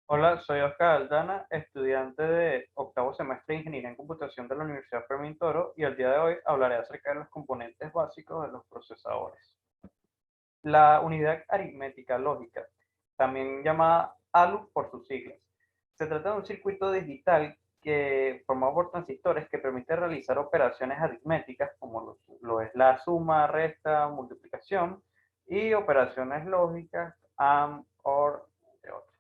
Hola, soy Oscar Aldana, estudiante de octavo semestre de Ingeniería en Computación de la Universidad Fermín Toro, y el día de hoy hablaré acerca de los componentes básicos de los procesadores. La unidad aritmética lógica, también llamada ALU por sus siglas, se trata de un circuito digital que, formado por transistores, que permite realizar operaciones aritméticas como lo es la suma, resta, multiplicación y operaciones lógicas, AND, OR, entre otras,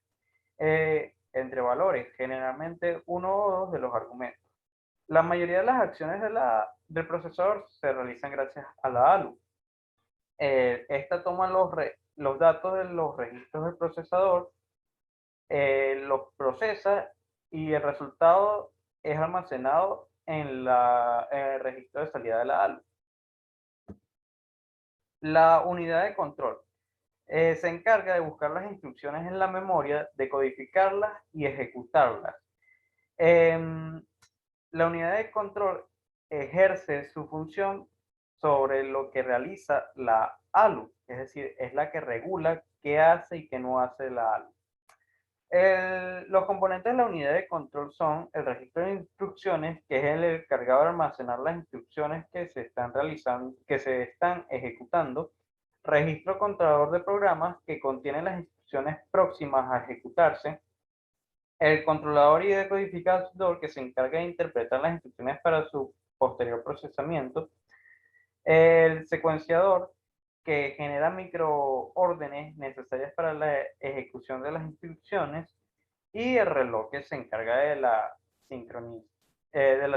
entre valores, generalmente uno o dos de los argumentos. La mayoría de las acciones del procesador se realizan gracias a la ALU. Esta toma los datos de los registros del procesador, los procesa y el resultado es almacenado en el registro de salida de la ALU. La unidad de control se encarga de buscar las instrucciones en la memoria, decodificarlas y ejecutarlas. Em, La unidad de control ejerce su función sobre lo que realiza la ALU, es decir, es la que regula qué hace y qué no hace la ALU. Los componentes de la unidad de control son el registro de instrucciones, que es el encargado de almacenar las instrucciones que se están realizando, que se están ejecutando; registro controlador de programas, que contiene las instrucciones próximas a ejecutarse; el controlador y decodificador, que se encarga de interpretar las instrucciones para su posterior procesamiento; el secuenciador, que genera microórdenes necesarias para la ejecución de las instrucciones; y el reloj, que se encarga de la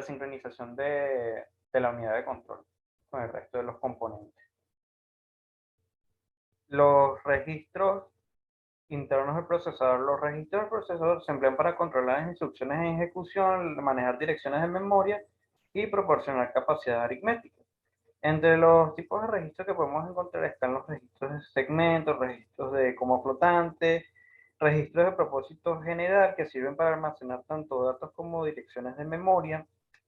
sincronización de la unidad de control con el resto de los componentes. Los registros internos del procesador. Los registros del procesador se emplean para controlar las instrucciones en ejecución, manejar direcciones de memoria y proporcionar capacidad aritmética. Entre los tipos de registros que podemos encontrar están los registros de segmentos, registros de coma flotante, registros de propósito general, que sirven para almacenar tanto datos como direcciones de memoria;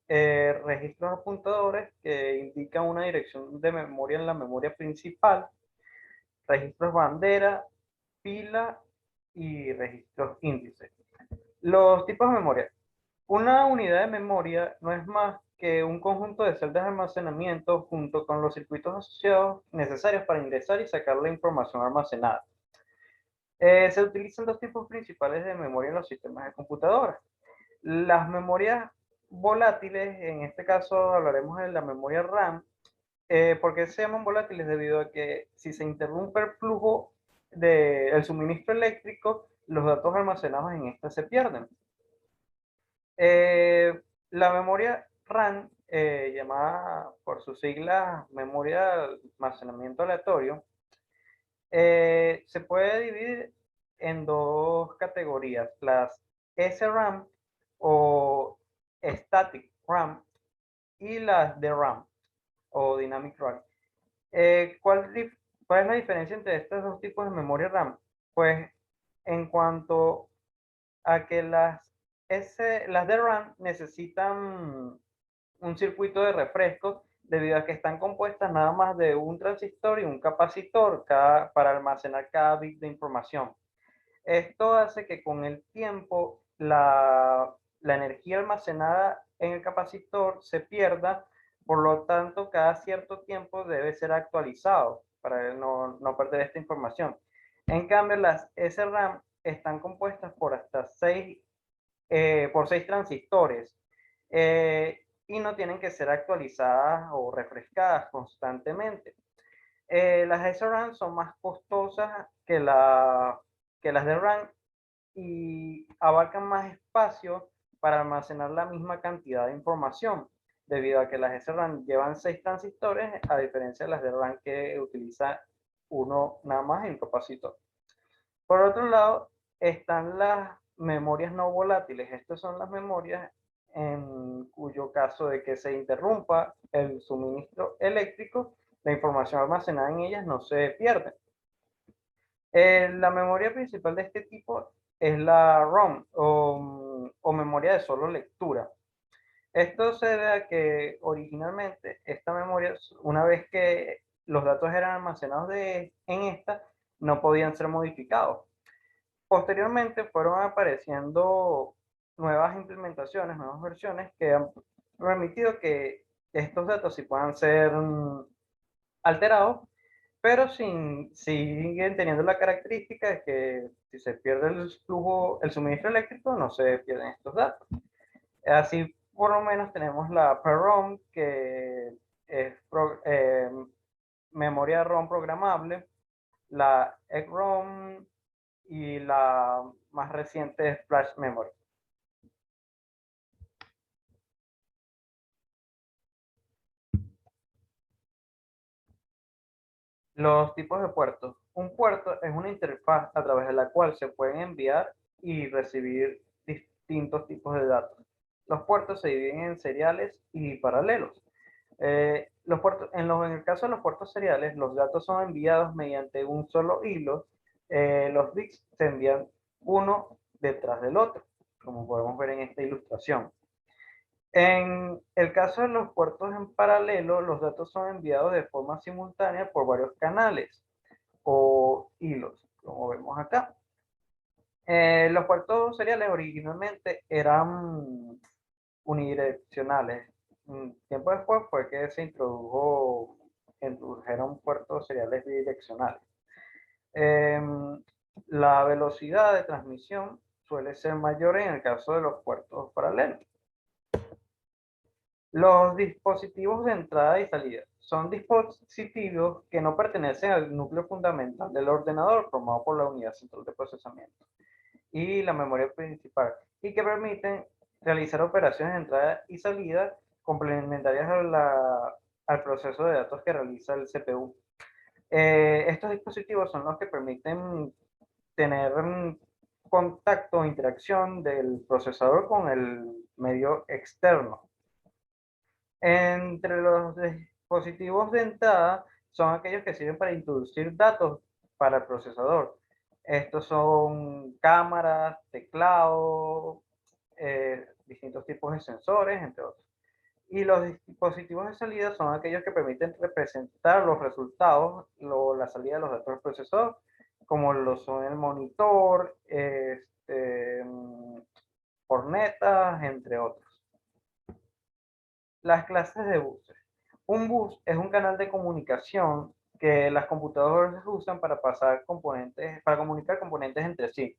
registros apuntadores, que indican una dirección de memoria en la memoria principal; registros bandera, pila y registros índice. Los tipos de memoria. Una unidad de memoria no es más que un conjunto de celdas de almacenamiento junto con los circuitos asociados necesarios para ingresar y sacar la información almacenada. Se utilizan dos tipos principales de memoria en los sistemas de computadoras. Las memorias volátiles, en este caso hablaremos de la memoria RAM. ¿Por qué se llaman volátiles? Debido a que si se interrumpe el flujo del suministro eléctrico, los datos almacenados en esta se pierden. Eh, la memoria RAM, llamada por sus siglas memoria de almacenamiento aleatorio, se puede dividir en dos categorías: las SRAM o Static RAM y las DRAM o Dynamic RAM. Eh, ¿cuál, ¿Cuál es la diferencia entre estos dos tipos de memoria RAM? Pues en cuanto a que las de RAM necesitan un circuito de refresco, debido a que están compuestas nada más de un transistor y un capacitor para almacenar cada bit de información. Esto hace que con el tiempo la energía almacenada en el capacitor se pierda, por lo tanto cada cierto tiempo debe ser actualizado para no perder esta información. En cambio, las SRAM están compuestas por hasta seis transistores, y no tienen que ser actualizadas o refrescadas constantemente. Las SRAM son más costosas que las de RAM y abarcan más espacio para almacenar la misma cantidad de información, debido a que las SRAM llevan seis transistores, a diferencia de las de RAM, que utiliza uno nada más en un capacitor. Por otro lado, están las memorias no volátiles. Estas son las memorias en cuyo caso de que se interrumpa el suministro eléctrico, la información almacenada en ellas no se pierde. La memoria principal de este tipo es la ROM o memoria de solo lectura. Esto se debe a que originalmente esta memoria, una vez que los datos eran almacenados en esta, no podían ser modificados. Posteriormente fueron apareciendo nuevas implementaciones, nuevas versiones que han permitido que estos datos sí puedan ser alterados, pero siguen teniendo la característica de que si se pierde el flujo, el suministro eléctrico, no se pierden estos datos. Así, por lo menos, tenemos la PROM, que es memoria ROM programable, la EEPROM y la más reciente es Flash Memory. Los tipos de puertos. Un puerto es una interfaz a través de la cual se pueden enviar y recibir distintos tipos de datos. Los puertos se dividen en seriales y paralelos. Los puertos, en el caso de los puertos seriales, los datos son enviados mediante un solo hilo. Los bits se envían uno detrás del otro, como podemos ver en esta ilustración. En el caso de los puertos en paralelo, los datos son enviados de forma simultánea por varios canales o hilos, como vemos acá. Los puertos seriales originalmente eran unidireccionales. Tiempo después fue que se introdujeron puertos seriales bidireccionales. La velocidad de transmisión suele ser mayor en el caso de los puertos paralelos. Los dispositivos de entrada y salida son dispositivos que no pertenecen al núcleo fundamental del ordenador formado por la unidad central de procesamiento y la memoria principal, y que permiten realizar operaciones de entrada y salida complementarias al proceso de datos que realiza el CPU. Estos dispositivos son los que permiten tener contacto o interacción del procesador con el medio externo. Entre los dispositivos de entrada son aquellos que sirven para introducir datos para el procesador. Estos son cámaras, teclado, distintos tipos de sensores, entre otros. Y los dispositivos de salida son aquellos que permiten representar los resultados, la salida de los datos del procesador, como lo son el monitor, cornetas, entre otros. Las clases de buses. Un bus es un canal de comunicación que las computadoras usan para pasar componentes, para comunicar componentes entre sí.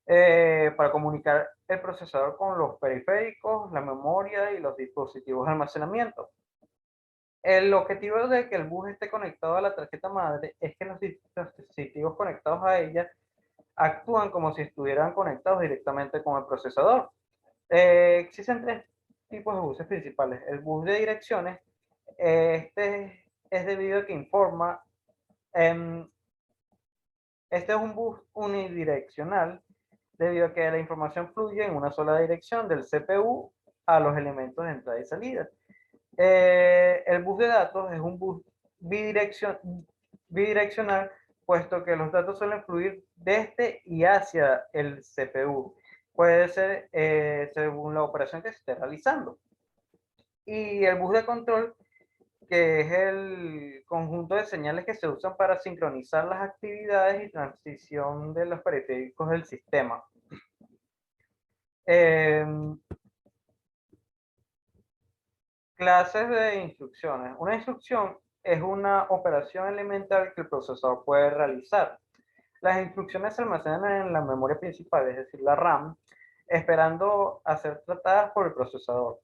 Para comunicar el procesador con los periféricos, la memoria y los dispositivos de almacenamiento. El objetivo de que el bus esté conectado a la tarjeta madre es que los dispositivos conectados a ella actúan como si estuvieran conectados directamente con el procesador. Existen tres tipos de buses principales. El bus de direcciones, este es debido a que informa, este es un bus unidireccional debido a que la información fluye en una sola dirección del CPU a los elementos de entrada y salida. El bus de datos es un bus bidireccional, puesto que los datos suelen fluir desde y hacia el CPU. Puede ser según la operación que se esté realizando. Y el bus de control, que es el conjunto de señales que se usan para sincronizar las actividades y transición de los periféricos del sistema. Clases de instrucciones. Una instrucción es una operación elemental que el procesador puede realizar. Las instrucciones se almacenan en la memoria principal, es decir, la RAM, esperando a ser tratadas por el procesador.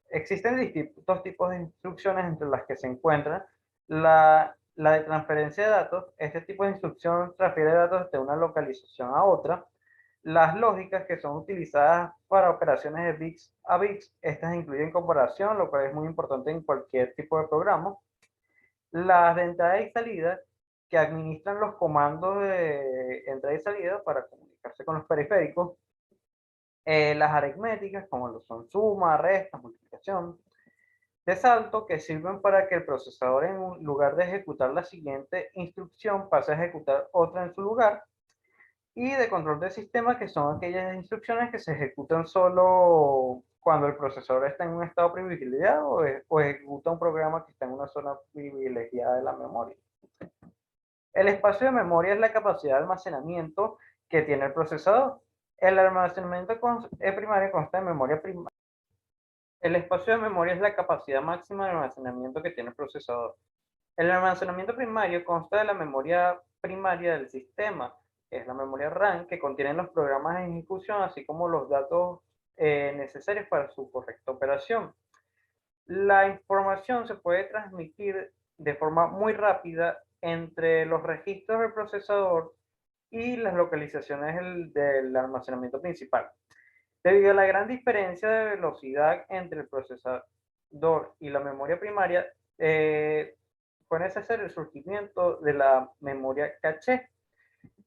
Existen distintos tipos de instrucciones entre las que se encuentran la de transferencia de datos. Este tipo de instrucción transfiere datos de una localización a otra. Las lógicas, que son utilizadas para operaciones de bits a bits, estas incluyen comparación, lo cual es muy importante en cualquier tipo de programa. Las de entrada y salida, que administran los comandos de entrada y salida para comunicarse con los periféricos. Las aritméticas, como lo son suma, resta, multiplicación. De salto, que sirven para que el procesador, en lugar de ejecutar la siguiente instrucción, pase a ejecutar otra en su lugar. Y de control de sistema, que son aquellas instrucciones que se ejecutan solo cuando el procesador está en un estado privilegiado o ejecuta un programa que está en una zona privilegiada de la memoria. El espacio de memoria es la capacidad de almacenamiento que tiene el procesador. El almacenamiento primario consta de memoria primaria. El espacio de memoria es la capacidad máxima de almacenamiento que tiene el procesador. El almacenamiento primario consta de la memoria primaria del sistema, que es la memoria RAM, que contiene los programas en ejecución, así como los datos necesarios para su correcta operación. La información se puede transmitir de forma muy rápida entre los registros del procesador y las localizaciones del almacenamiento principal. Debido a la gran diferencia de velocidad entre el procesador y la memoria primaria, fue necesario el surgimiento de la memoria caché.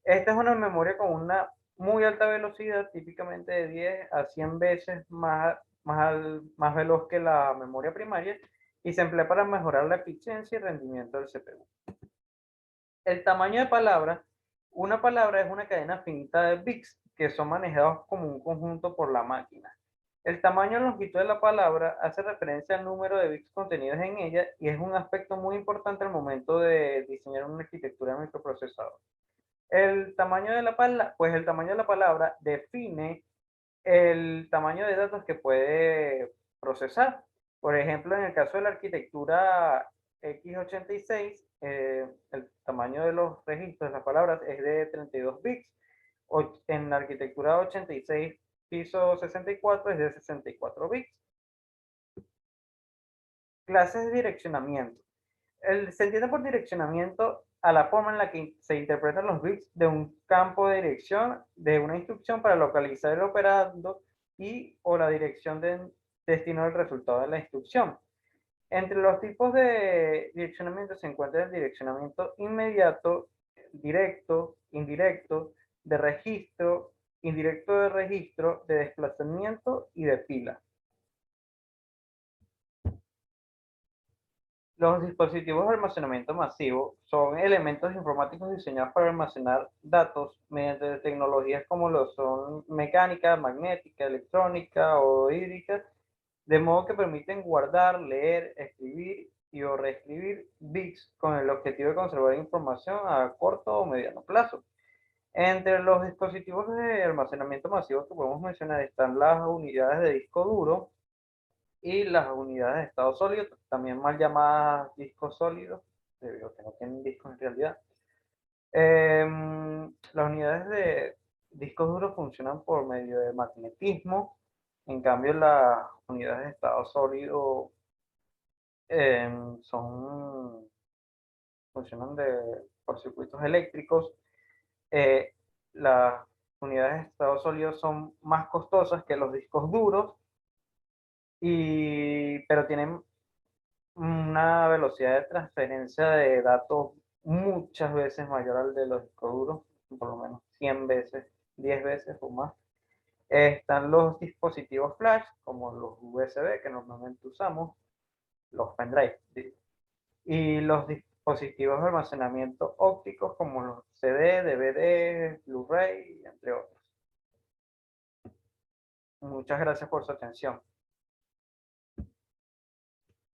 Esta es una memoria con una muy alta velocidad, típicamente de 10 a 100 veces más veloz que la memoria primaria, y se emplea para mejorar la eficiencia y rendimiento del CPU. El tamaño de palabra. Una palabra es una cadena finita de bits que son manejados como un conjunto por la máquina. El tamaño y longitud de la palabra hace referencia al número de bits contenidos en ella y es un aspecto muy importante al momento de diseñar una arquitectura de microprocesador. El tamaño de la palabra define el tamaño de datos que puede procesar. Por ejemplo, en el caso de la arquitectura x86, el tamaño de los registros de las palabras es de 32 bits. En la arquitectura 86 piso 64 es de 64 bits. Clases de direccionamiento. Se entiende por direccionamiento a la forma en la que se interpretan los bits de un campo de dirección de una instrucción para localizar el operando y o la dirección de destino del resultado de la instrucción. Entre los tipos de direccionamiento se encuentra el direccionamiento inmediato, directo, indirecto, de registro, indirecto de registro, de desplazamiento y de pila. Los dispositivos de almacenamiento masivo son elementos informáticos diseñados para almacenar datos mediante tecnologías como lo son mecánica, magnética, electrónica o hídrica, de modo que permiten guardar, leer, escribir y o reescribir bits con el objetivo de conservar información a corto o mediano plazo. Entre los dispositivos de almacenamiento masivo que podemos mencionar están las unidades de disco duro y las unidades de estado sólido, también mal llamadas discos sólidos, debido a que no tienen discos en realidad. Las unidades de discos duros funcionan por medio de magnetismo, en cambio las unidades de estado sólido son, funcionan por circuitos eléctricos. Eh, las unidades de estado sólido son más costosas que los discos duros, pero tienen una velocidad de transferencia de datos muchas veces mayor al de los discos duros, por lo menos 100 veces, 10 veces o más. Están los dispositivos flash, como los USB que normalmente usamos, los pendrive, y los dispositivos de almacenamiento ópticos como los CD, DVD, Blu-ray, entre otros. Muchas gracias por su atención.